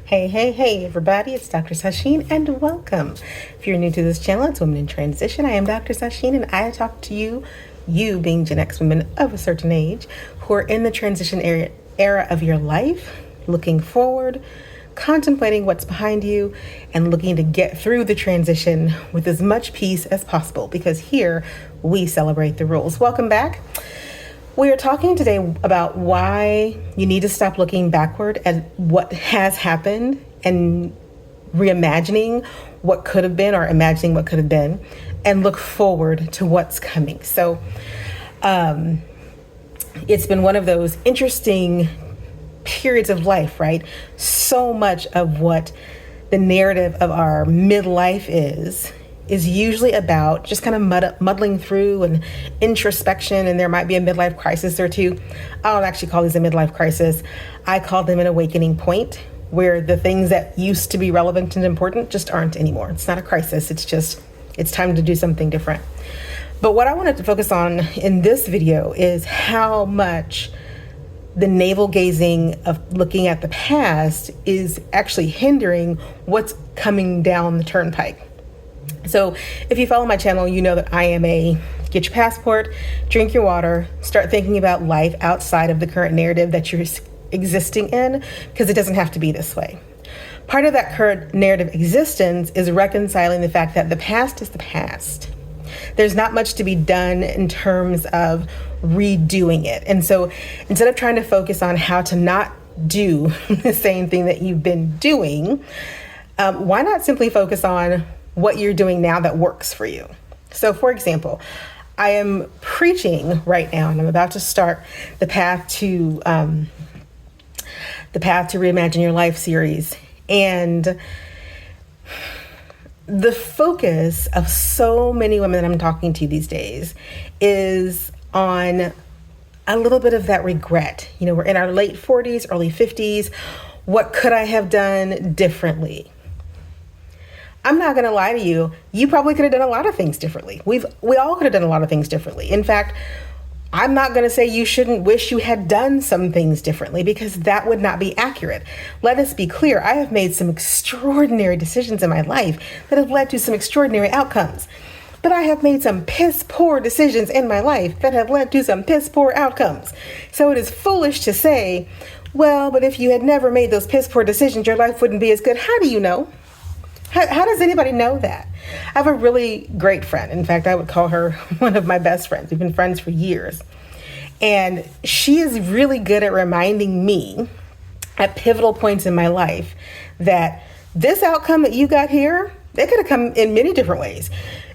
Hey, everybody, it's Dr. Sasheen, and welcome. If you're new to this channel, it's Women in Transition. I am Dr. Sasheen, and I talk to you being Gen X women of a certain age, who are in the transition era of your life, looking forward, contemplating what's behind you, and looking to get through the transition with as much peace as possible, because here we celebrate the rules. Welcome back. We are talking today about why you need to stop looking backward at what has happened and reimagining what could have been or imagining what could have been and look forward to what's coming. So it's been one of those interesting periods of life, right? So much of what the narrative of our midlife is usually about just kind of muddling through and introspection, and there might be a midlife crisis or two. I don't actually call these a midlife crisis. I call them an awakening point where the things that used to be relevant and important just aren't anymore. It's not a crisis. It's time to do something different. But what I wanted to focus on in this video is how much the navel gazing of looking at the past is actually hindering what's coming down the turnpike. So if you follow my channel, you know that I am get your passport, drink your water, start thinking about life outside of the current narrative that you're existing in, because it doesn't have to be this way. Part of that current narrative existence is reconciling the fact that the past is the past. There's not much to be done in terms of redoing it. And so instead of trying to focus on how to not do the same thing that you've been doing, why not simply focus on what you're doing now that works for you? So for example, I am preaching right now, and I'm about to start the Path to Reimagine Your Life series. And the focus of so many women that I'm talking to these days is on a little bit of that regret. You know, we're in our late 40s, early 50s. What could I have done differently? I'm not going to lie to you. You probably could have done a lot of things differently. We all could have done a lot of things differently. In fact, I'm not going to say you shouldn't wish you had done some things differently, because that would not be accurate. Let us be clear. I have made some extraordinary decisions in my life that have led to some extraordinary outcomes. But I have made some piss poor decisions in my life that have led to some piss poor outcomes. So it is foolish to say, well, but if you had never made those piss poor decisions, your life wouldn't be as good. How do you know? How does anybody know that? I have a really great friend. In fact, I would call her one of my best friends. We've been friends for years. And she is really good at reminding me at pivotal points in my life that this outcome that you got here, it could have come in many different ways.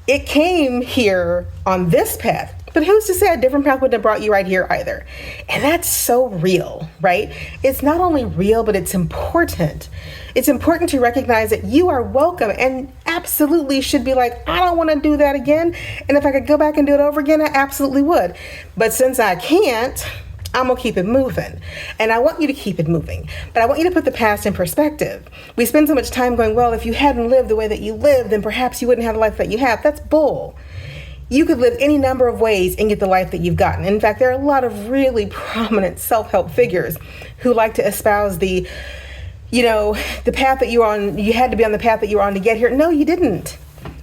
It came here on this path, but who's to say a different path wouldn't have brought you right here either? And that's so real, right? It's not only real, but it's important. It's important to recognize that you are welcome and absolutely should be like, I don't want to do that again. And if I could go back and do it over again, I absolutely would. But since I can't, I'm going to keep it moving. And I want you to keep it moving. But I want you to put the past in perspective. We spend so much time going, well, if you hadn't lived the way that you lived, then perhaps you wouldn't have the life that you have. That's bull. You could live any number of ways and get the life that you've gotten. In fact, there are a lot of really prominent self-help figures who like to espouse the path that you're on, you had to be on the path that you were on to get here. No, you didn't.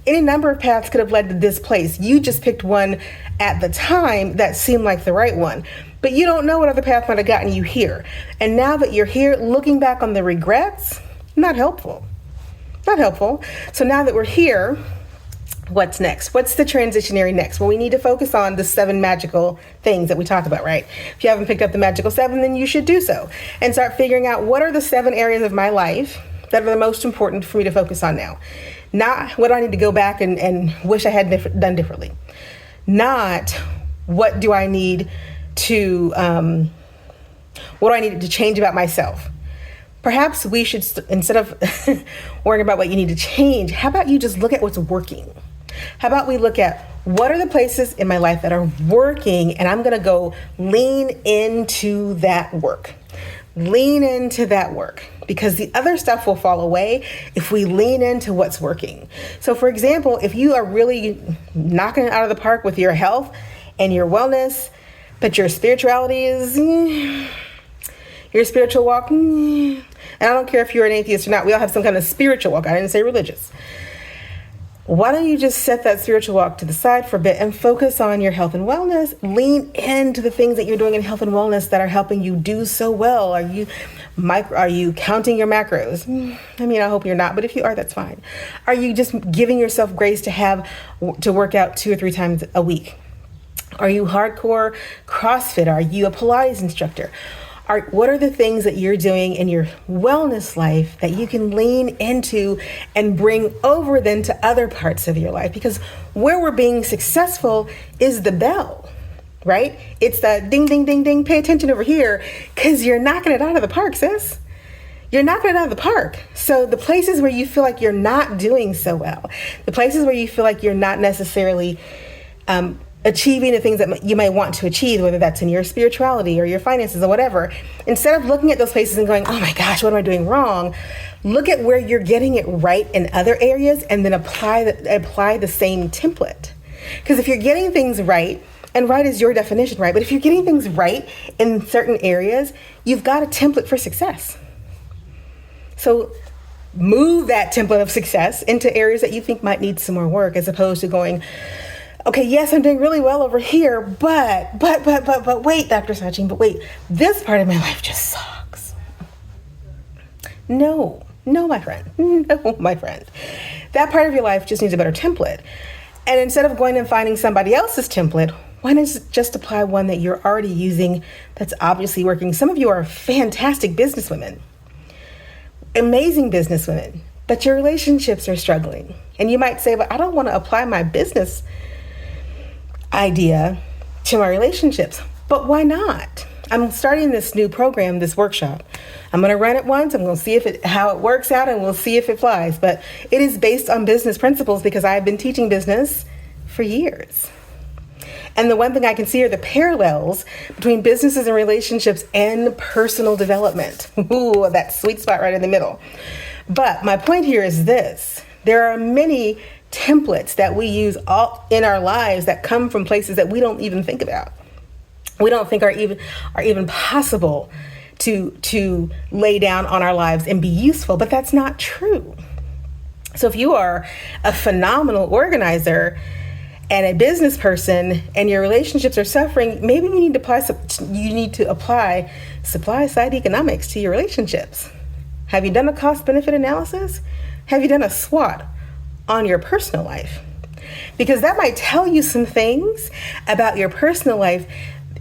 Any number of paths could have led to this place. You just picked one at the time that seemed like the right one. But you don't know what other path might have gotten you here. And now that you're here, looking back on the regrets, not helpful. Not helpful. So now that we're here, what's next? What's the transitionary next? Well, we need to focus on the 7 magical things that we talk about, right? If you haven't picked up the magical 7, then you should do so and start figuring out what are the 7 areas of my life that are the most important for me to focus on now. Not what do I need to go back and wish I had done differently. Not what do I need to, what do I need to change about myself? Perhaps we should, instead of worrying about what you need to change, how about you just look at what's working? How about we look at what are the places in my life that are working, and I'm going to go lean into that work. Lean into that work, because the other stuff will fall away if we lean into what's working. So for example, if you are really knocking it out of the park with your health and your wellness, but your spirituality is, your spiritual walk, And I don't care if you're an atheist or not. We all have some kind of spiritual walk. I didn't say religious. Why don't you just set that spiritual walk to the side for a bit and focus on your health and wellness? Lean into the things that you're doing in health and wellness that are helping you do so well. Are you counting your macros? I mean, I hope you're not, but if you are, that's fine. Are you just giving yourself grace to work out 2 or 3 times a week? Are you hardcore CrossFit? Are you a Pilates instructor? What are the things that you're doing in your wellness life that you can lean into and bring over then to other parts of your life? Because where we're being successful is the bell, right? It's the ding, ding, ding, ding, pay attention over here, because you're knocking it out of the park, sis. You're knocking it out of the park. So the places where you feel like you're not doing so well, the places where you feel like you're not necessarily achieving the things that you might want to achieve, whether that's in your spirituality or your finances or whatever, instead of looking at those places and going, oh my gosh, what am I doing wrong? Look at where you're getting it right in other areas and then apply the same template. Because if you're getting things right, and right is your definition, right? But if you're getting things right in certain areas, you've got a template for success. So move that template of success into areas that you think might need some more work, as opposed to going, okay, yes, I'm doing really well over here, but wait, Dr. Sachin, but wait, this part of my life just sucks. No, my friend. No, my friend. That part of your life just needs a better template. And instead of going and finding somebody else's template, why not just apply one that you're already using that's obviously working? Some of you are fantastic businesswomen, amazing businesswomen, but your relationships are struggling. And you might say, but I don't want to apply my business idea to my relationships. But why not? I'm starting this new program, this workshop. I'm going to run it once. I'm going to see how it works out, and we'll see if it flies. But it is based on business principles because I've been teaching business for years. And the one thing I can see are the parallels between businesses and relationships and personal development. Ooh, that sweet spot right in the middle. But my point here is this. There are many templates that we use all in our lives that come from places that we don't even think about. We don't think are even possible to lay down on our lives and be useful, but that's not true. So if you are a phenomenal organizer and a business person and your relationships are suffering, maybe you need to apply supply side economics to your relationships. Have you done a cost benefit analysis? Have you done a SWOT on your personal life? Because that might tell you some things about your personal life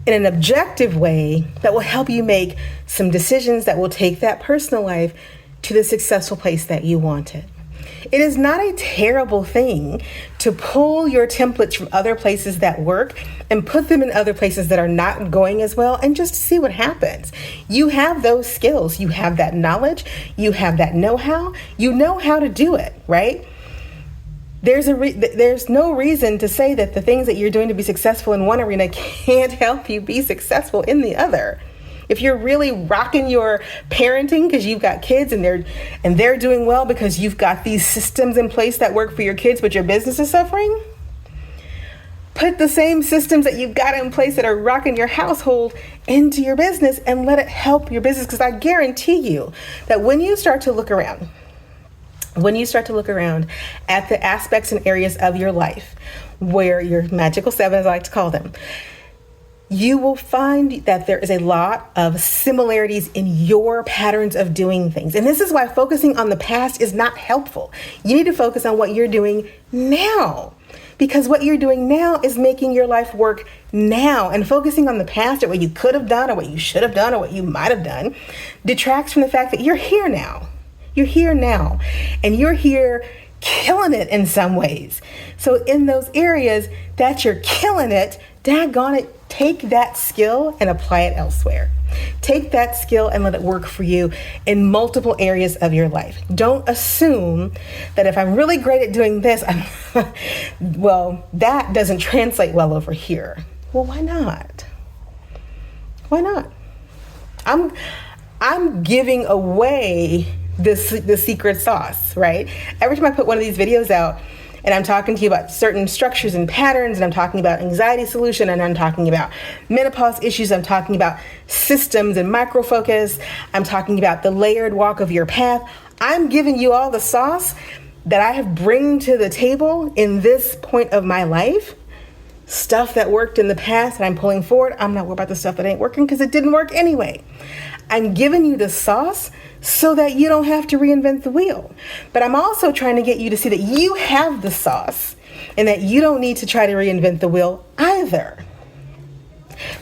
in an objective way that will help you make some decisions that will take that personal life to the successful place that you want it. It is not a terrible thing to pull your templates from other places that work and put them in other places that are not going as well and just see what happens. You have those skills. You have that knowledge. You have that know-how. You know how to do it, right? There's no reason to say that the things that you're doing to be successful in one arena can't help you be successful in the other. If you're really rocking your parenting because you've got kids and they're doing well because you've got these systems in place that work for your kids, but your business is suffering, put the same systems that you've got in place that are rocking your household into your business and let it help your business. Because I guarantee you that when you start to look around at the aspects and areas of your life where your magical 7, as I like to call them, you will find that there is a lot of similarities in your patterns of doing things. And this is why focusing on the past is not helpful. You need to focus on what you're doing now, because what you're doing now is making your life work now. And focusing on the past or what you could have done or what you should have done or what you might have done detracts from the fact that you're here now. You're here now, and you're here killing it in some ways. So in those areas that you're killing it, daggone it, take that skill and apply it elsewhere. Take that skill and let it work for you in multiple areas of your life. Don't assume that if I'm really great at doing this, well, that doesn't translate well over here. Well, why not? Why not? I'm giving away the secret sauce, right? Every time I put one of these videos out, And I'm talking to you about certain structures and patterns, and I'm talking about anxiety solution, and I'm talking about menopause issues. I'm talking about systems and micro focus. I'm talking about the layered walk of your path. I'm giving you all the sauce that I have bring to the table in this point of my life. Stuff that worked in the past and I'm pulling forward. I'm not worried about the stuff that ain't working because it didn't work anyway. I'm giving you the sauce so that you don't have to reinvent the wheel. But I'm also trying to get you to see that you have the sauce and that you don't need to try to reinvent the wheel either.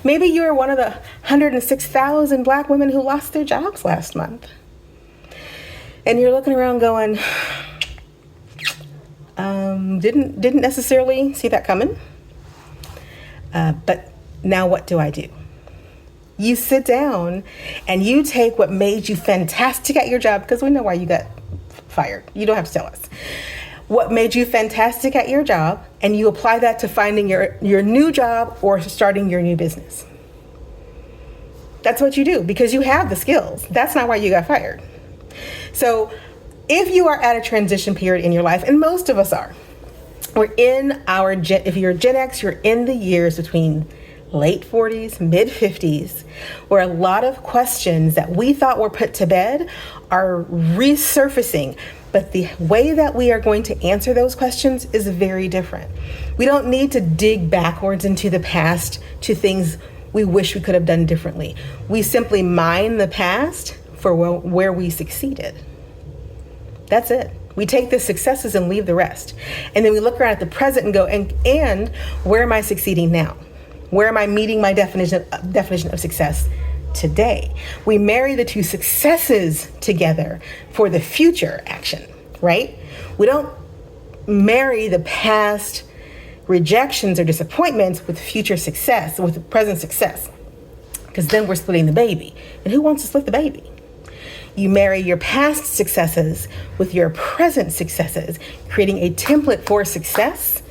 Maybe you're one of the 106,000 Black women who lost their jobs last month. And you're looking around going, didn't necessarily see that coming. But now what do I do? You sit down and you take what made you fantastic at your job, because we know why you got fired. You don't have to tell us. What made you fantastic at your job, and you apply that to finding your new job or starting your new business. That's what you do because you have the skills. That's not why you got fired. So if you are at a transition period in your life, and most of us are, if you're Gen X, you're in the years between late 40s, mid 50s, where a lot of questions that we thought were put to bed are resurfacing. But the way that we are going to answer those questions is very different. We don't need to dig backwards into the past to things we wish we could have done differently. We simply mine the past for where we succeeded. That's it. We take the successes and leave the rest. And then we look around at the present and go, and where am I succeeding now? Where am I meeting my definition of success today? We marry the two successes together for the future action, right? We don't marry the past rejections or disappointments with future success, with present success, because then we're splitting the baby. And who wants to split the baby? You marry your past successes with your present successes, creating a template for success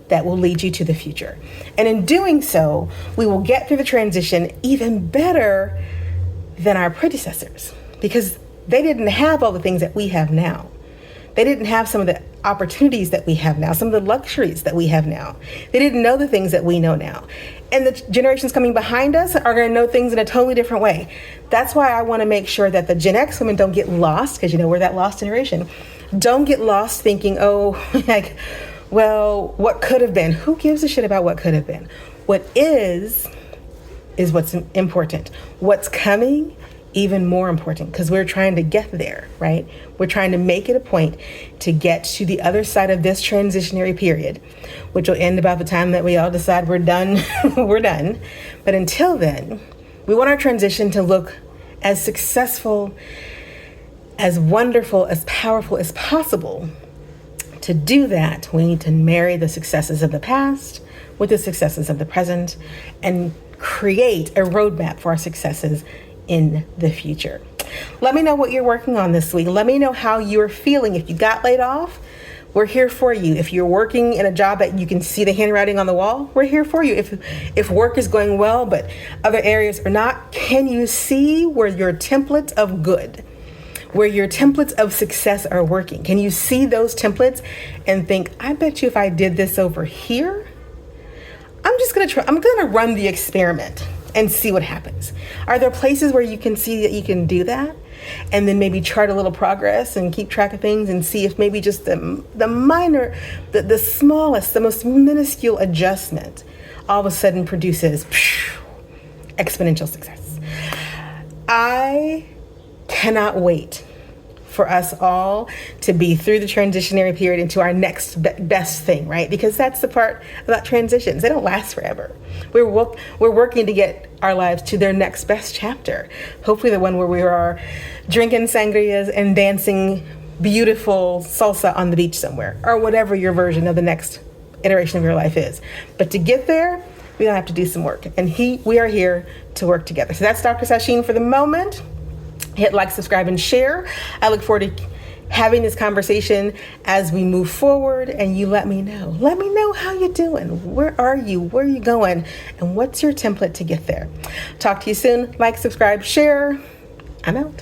that will lead you to the future. And in doing so, we will get through the transition even better than our predecessors, because they didn't have all the things that we have now. They didn't have some of the opportunities that we have now, some of the luxuries that we have now. They didn't know the things that we know now. And the generations coming behind us are going to know things in a totally different way. That's why I want to make sure that the Gen X women don't get lost, because we're that lost generation. Don't get lost thinking, what could have been? Who gives a shit about what could have been? What is what's important. What's coming, even more important, because we're trying to get there, right? We're trying to make it a point to get to the other side of this transitionary period, which will end about the time that we all decide we're done. We're done. But until then, we want our transition to look as successful, as wonderful, as powerful as possible. To do that, we need to marry the successes of the past with the successes of the present and create a roadmap for our successes in the future. Let me know what you're working on this week. Let me know how you're feeling. If you got laid off, we're here for you. If you're working in a job that you can see the handwriting on the wall, we're here for you. If work is going well, but other areas are not, can you see where your templates of good, where your templates of success are working? Can you see those templates and think, I bet you if I did this over here, I'm gonna run the experiment and see what happens. Are there places where you can see that you can do that? And then maybe chart a little progress and keep track of things and see if maybe just the minor, the smallest, the most minuscule adjustment all of a sudden produces exponential success. I cannot wait for us all to be through the transitionary period into our next best thing, right? Because that's the part about transitions. They don't last forever. We're working to get our lives to their next best chapter. Hopefully the one where we are drinking sangrias and dancing beautiful salsa on the beach somewhere, or whatever your version of the next iteration of your life is. But to get there, we're gonna have to do some work. And we are here to work together. So that's Dr. Sasheen for the moment. Hit like, subscribe, and share. I look forward to having this conversation as we move forward, and you let me know. Let me know how you're doing. Where are you? Where are you going? And what's your template to get there? Talk to you soon. Like, subscribe, share. I'm out.